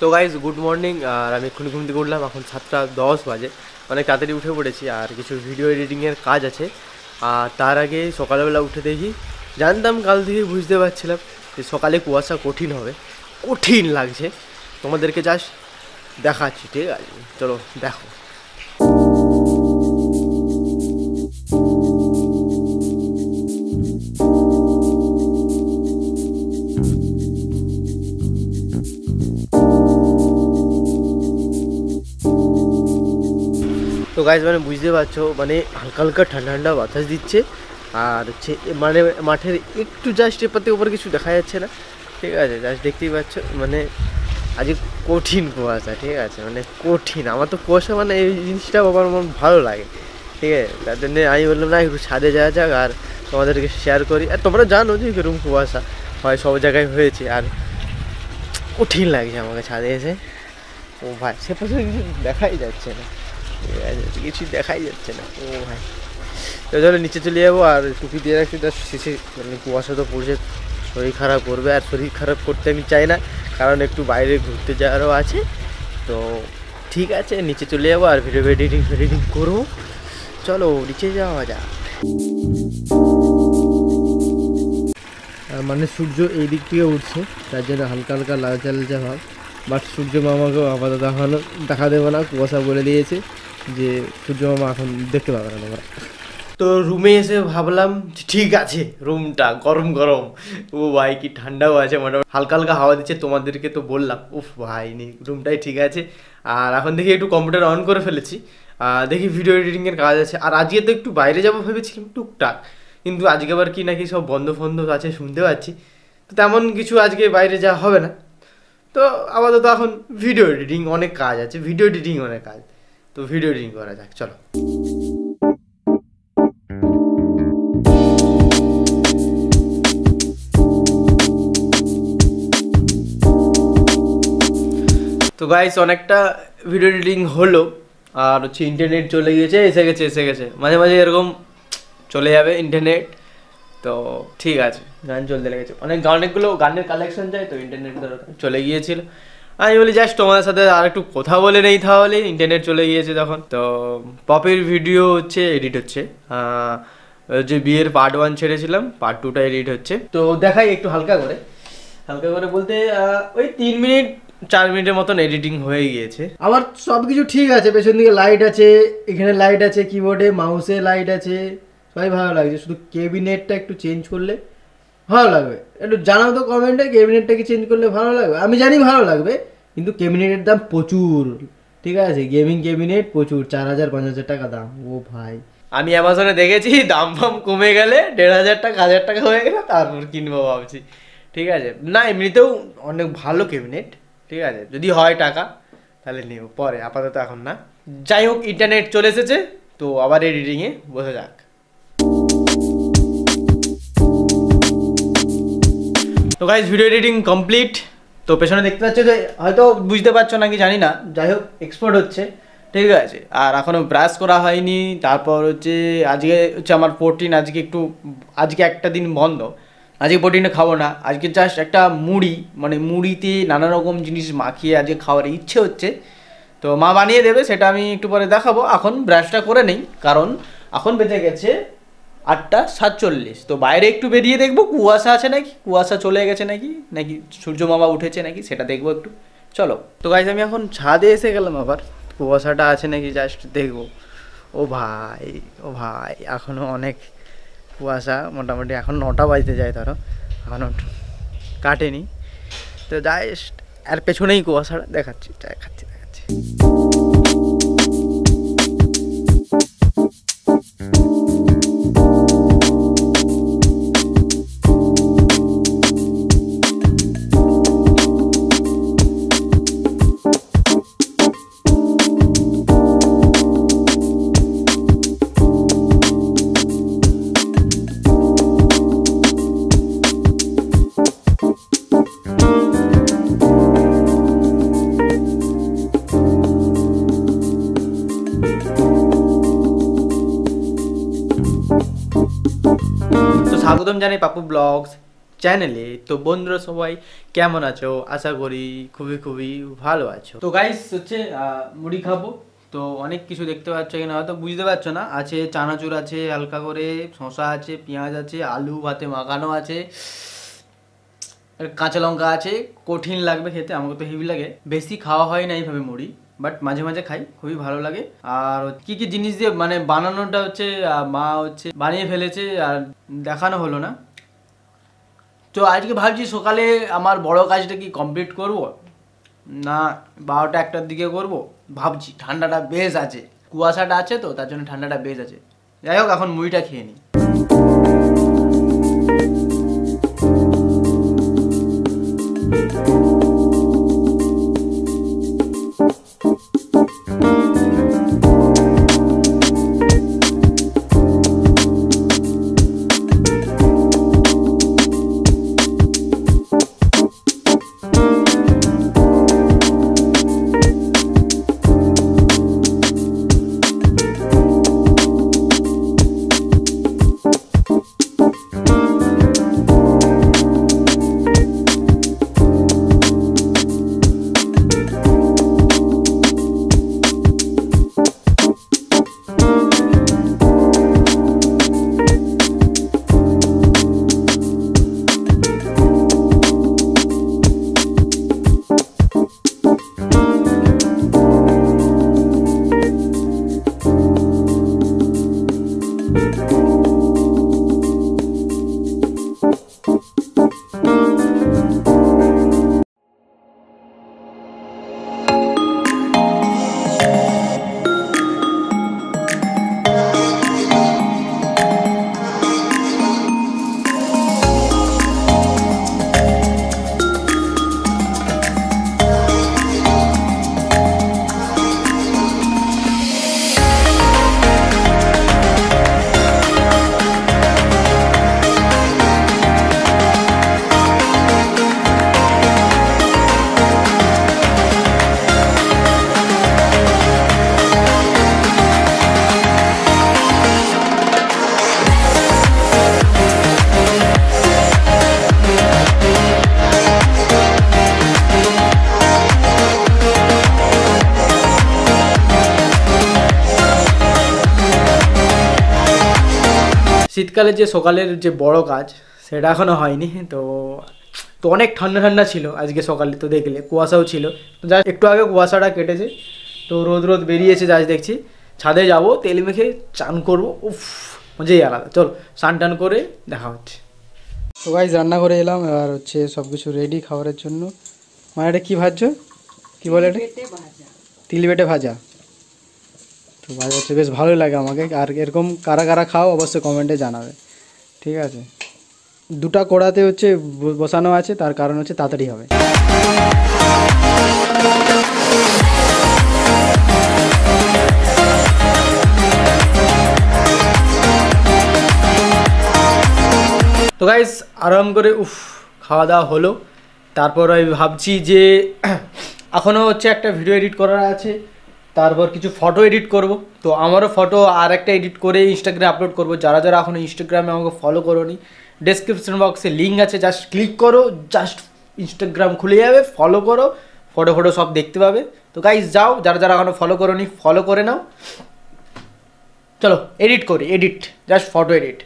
তো guys good morning. আর আমি এক্ষুনি ঘুম থেকে উঠলাম, এখন 7:10 বাজে, অনেক তাড়াতাড়ি উঠে পড়েছি। আর কিছু ভিডিও এডিটিংয়ের কাজ আছে। আর তার আগে সকালবেলা উঠে দেখি, জানতাম কাল থেকে, বুঝতে পারছিলাম যে সকালে কুয়াশা কঠিন হবে, কঠিন লাগছে। তোমাদেরকে জাস্ট দেখাচ্ছি, ঠিক আছে? চলো দেখো। তো গাইজ মানে বুঝতে পারছো, মানে হালকা হালকা ঠান্ডা ঠান্ডা বাতাস দিচ্ছে। আর হচ্ছে মানে মাঠের একটু জাস্ট এপাতে ওপর কিছু দেখা যাচ্ছে না, ঠিক আছে? জাস্ট দেখতেই পাচ্ছ, মানে আজকে কঠিন কুয়াশা, ঠিক আছে? মানে কঠিন। আমার তো কুয়াশা মানে এই জিনিসটা আমার মন ভালো লাগে, ঠিক আছে? তার জন্যে আমি বললাম না, একটু ছাদে যাওয়া যাক আর তোমাদেরকে শেয়ার করি। আর তোমরা জানো যে কিরকম কুয়াশা হয়, সব জায়গায় হয়েছে। আর কঠিন লাগছে আমাকে ছাদে এসে। ও ভাই, সে পাশে কিছু দেখাই যাচ্ছে না, ঠিক আছে? কিছু দেখাই যাচ্ছে না। ও ভাই, তো চলো নিচে চলে যাবো। আর টুপি দিয়ে রাখছি, তার শেষে মানে কুয়াশা তো পড়ছে, শরীর খারাপ করবে। আর শরীর খারাপ করতে আমি চাই না, কারণ একটু বাইরে ঘুরতে যাওয়ারও আছে। তো ঠিক আছে, নিচে চলে যাবো আর ভিডিও এডিটিং করবো। চলো নিচে যাওয়া যাক। আর মানে সূর্য এই দিক থেকে উঠছে, তার জন্য হালকা হালকা লালচা লালচা ভাব। বাট সূর্য মামাকেও আপাতত দেখা দেবো না, কুয়াশা বলে দিয়েছে যে সূর্য মামা এখন দেখতে পাবে না তোমরা। তো রুমে এসে ভাবলাম ঠিক আছে, রুমটা গরম গরম, ও ভাই কি ঠান্ডাও আছে, মোটামুটি হালকা হালকা হাওয়া দিচ্ছে। তোমাদেরকে তো বললাম, উফ ভাই নি, রুমটাই ঠিক আছে। আর এখন দেখি একটু কম্পিউটার অন করে ফেলেছি, দেখি ভিডিও এডিটিংয়ের কাজ আছে। আর আজকে তো একটু বাইরে যাবো ভেবেছিলাম টুকটাক, কিন্তু আজকে আবার কি নাকি সব বন্ধ ফন্ধ আছে শুনতে পাচ্ছি। তো তেমন কিছু আজকে বাইরে যাওয়া হবে না। তো আপাতত এখন ভিডিও এডিটিং অনেক কাজ আছে, ভিডিও এডিটিং অনেক কাজ। তো ভিডিও এডিটিং করা যাক, চলো। তো গাইস অনেকটা ভিডিও এডিটিং হলো। আর হচ্ছে ইন্টারনেট চলে গিয়েছে, এসে গেছে মাঝে মাঝে এরকম চলে যাবে ইন্টারনেট। তো ঠিক আছে, গান চলতে লেগেছে, অনেকগুলো গানের কালেকশন যায়, তো ইন্টারনেট চলে গিয়েছিল। আমি বলি জাস্ট তোমাদের সাথে আর একটু কথা বলে নেই, তাহলে ইন্টারনেট চলে গিয়েছে তখন। তো পপের ভিডিও হচ্ছে এডিট হচ্ছে, যে বিয়ের পার্ট 1 ছেড়েছিলাম, পার্ট 2টা এডিট হচ্ছে। তো দেখাই একটু হালকা করে বলতে ওই 3-4 মিনিটের মতন এডিটিং হয়ে গিয়েছে। আমার সব কিছু ঠিক আছে, পেছন দিকে লাইট আছে, এখানে লাইট আছে, কিবোর্ডে মাউসে লাইট আছে, সবাই ভালো লাগছে। শুধু ক্যাবিনেটটা একটু চেঞ্জ করলে ভালো লাগবে। একটু জানাও তো কমেন্টে, ক্যাবিনেটটা কি চেঞ্জ করলে ভালো লাগবে? আমি জানি ভালো লাগবে, কিন্তু ক্যাবিনেটের দাম প্রচুর, ঠিক আছে? গেমিং ক্যাবিনেট প্রচুর, 4,000-5,000 টাকা দাম। ও ভাই, আমি অ্যামাজনে দেখেছি দাম ফাম কমে গেলে 1,500 টাকা 1,000 টাকা হয়ে গেলে তারপর কিনবো ভাবছি, ঠিক আছে? না এমনিতেও অনেক ভালো ক্যাবিনেট, ঠিক আছে? যদি হয় টাকা তাহলে নিও পরে, আপাতত এখন না। যাই হোক, ইন্টারনেট চলে এসেছে, তো আবার এডিটিংয়ে বসে যাক। তো গাইজ ভিডিও এডিটিং কমপ্লিট। তো পেছনে দেখতে পাচ্ছ যে, হয়তো বুঝতে পারছো নাকি জানি না, যাই হোক এক্সপোর্ট হচ্ছে, ঠিক আছে? আর এখনও ব্রাশ করা হয়নি। তারপর হচ্ছে আজকে হচ্ছে আমার প্রোটিন, আজকে একটা দিন বন্ধ, আজকে প্রোটিনে খাবো না। আজকে জাস্ট একটা মুড়ি, মানে মুড়িতে নানা রকম জিনিস মাখিয়ে আজকে খাওয়ার ইচ্ছে হচ্ছে। তো মা বানিয়ে দেবে, সেটা আমি একটু পরে দেখাবো। এখন ব্রাশটা করে নেই, কারণ এখন বেজে গেছে 8:47। তো বাইরে একটু বেরিয়ে দেখবো কুয়াশা আছে নাকি, কুয়াশা চলে গেছে নাকি, সূর্য মামা উঠেছে নাকি, সেটা দেখবো একটু। চলো। তো গাইজ আমি এখন ছাদে এসে গেলাম, আবার কুয়াশাটা আছে নাকি জাস্ট দেখবো। ও ভাই, ও ভাই, এখনও অনেক কুয়াশা, মোটামুটি এখন 9টা বাজতে যায়, ধরো এখনও কাটেনি। তো জাস্ট আর পেছনেই কুয়াশাটা দেখাচ্ছি। স্বাগতম জানাই পাপু ব্লগস চ্যানেলে। তো বন্ধুরা সবাই কেমন আছো? আশা করি খুবই খুবই ভালো আছো। তো গাইস হচ্ছে মুড়ি খাবো। তো অনেক কিছু দেখতে পাচ্ছ কিনা হয়তো বুঝতে পারছো না। আছে চানাচুর, আছে হালকা করে শসা, আছে পেঁয়াজ, আছে আলু ভাতে মাখানো আছে, কাঁচা লঙ্কা আছে। কঠিন লাগবে খেতে, আমাকে তো হেভি লাগে। বেশি খাওয়া হয় না এইভাবে মুড়ি, বাট মাঝে মাঝে খাই, খুবই ভালো লাগে। আর কি কি জিনিস দিয়ে মানে বানানোটা হচ্ছে মা হচ্ছে বানিয়ে ফেলেছে, আর দেখানো হলো না। তো আজকে ভাবছি সকালে আমার বড় কাজটা কি কমপ্লিট করব না 12টা-1টার দিকে করব ভাবছি। ঠান্ডাটা বেশ আছে, কুয়াশাটা আছে, তো তার জন্য ঠান্ডাটা বেশ আছে। যাই হোক, এখন মুড়িটা খেয়ে নিই। শীতকালে যে সকালের যে বড় কাজ সেটা এখনো হয়নি। তো তো অনেক ঠান্ডা ঠান্ডা ছিল আজকে সকালে, তো দেখলে কুয়াশাও ছিল। তো যা একটু আগে কুয়াশাটা কেটেছে, তো রোদ রোদ বেরিয়েছে। যা দেখছি ছাদে যাব, তেল মেখে চান করবো। উফ, মজাই আলাদা। চল স্নান টান করে দেখা হচ্ছে। তো গাইস রান্না করে এলাম, আর হচ্ছে সব কিছু রেডি খাবারের জন্য। মানে এটা কী ভাজছো, কী বলে এটা? তিল বেটে ভাজা। তো ভাজা হচ্ছে, বেশ ভালোই লাগে আমাকে। আর এরকম কারা কারা খাও অবশ্যই কমেন্টে জানাবে, ঠিক আছে? দুটা কড়াতে হচ্ছে বসানো আছে, তার কারণ হচ্ছে তাড়াতাড়ি হবে। তো গাইস আরাম করে খাওয়া দাওয়া হলো। তারপর আমি ভাবছি যে এখনও হচ্ছে একটা ভিডিও এডিট করার আছে, তারপর কিছু ফটো এডিট করব। তো আমারও ফটো আর একটা এডিট করে ইনস্টাগ্রামে আপলোড করব। যারা যারা এখনও ইনস্টাগ্রামে আমাকে ফলো করোনি, ডেসক্রিপশন বক্সে লিঙ্ক আছে, জাস্ট ক্লিক করো, জাস্ট ইনস্টাগ্রাম খুলে যাবে, ফলো করো, ফটো ফটো সব দেখতে পাবে। তো গাইস যাও, যারা যারা এখনও ফলো করোনি ফলো করে নাও। চলো এডিট করি, এডিট, জাস্ট ফটো এডিট।